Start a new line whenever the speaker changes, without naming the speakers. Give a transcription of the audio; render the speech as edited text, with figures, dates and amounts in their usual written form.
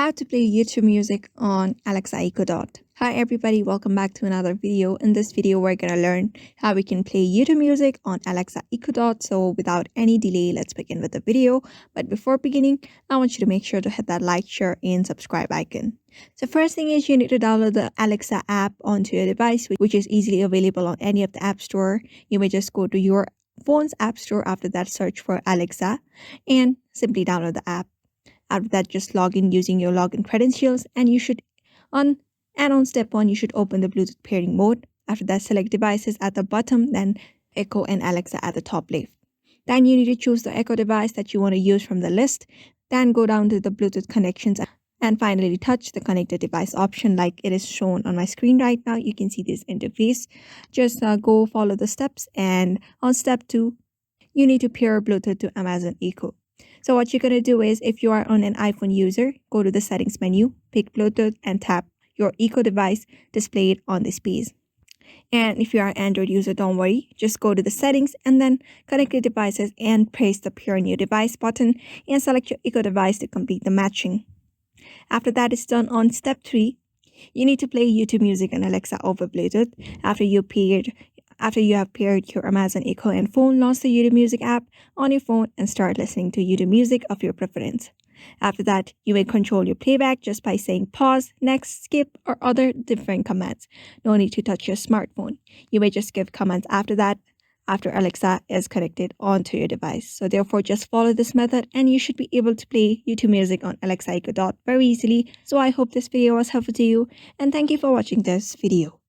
How to play YouTube music on Alexa Echo Dot. Hi everybody, welcome back to another video. In this video, we're gonna learn how we can play YouTube music on Alexa Echo Dot. So without any delay, let's begin with the video. But before beginning, I want you to make sure to hit that like, share, and subscribe icon. So first thing is you need to download the Alexa app onto your device, which is easily available on any of the app store. You may just go to your phone's app store. After that, search for Alexa and simply download the app. After that, just log in using your login credentials, and on step 1 you should open the Bluetooth pairing mode. After that, select devices at the bottom, then Echo and Alexa at the top left. Then you need to choose the Echo device that you want to use from the list. Then go down to the Bluetooth connections and finally touch the connected device option like it is shown on my screen right now. You can see this interface. Just go follow the steps, and on step 2 you need to pair Bluetooth to Amazon Echo. So what you're going to do is, if you are on an iPhone user, go to the settings menu, pick Bluetooth and tap your Echo device displayed on this page. And if you are an Android user, don't worry, just go to the settings and then connect your devices and press the pair new device button and select your Echo device to complete the matching. After that is done, on step 3, you need to play YouTube music on Alexa over Bluetooth. After you have paired your Amazon Echo and phone, launch the YouTube Music app on your phone and start listening to YouTube music of your preference. After that, you may control your playback just by saying pause, next, skip, or other different commands. No need to touch your smartphone. You may just give commands after that, after Alexa is connected onto your device. So therefore, just follow this method and you should be able to play YouTube music on Alexa Echo Dot very easily. So I hope this video was helpful to you, and thank you for watching this video.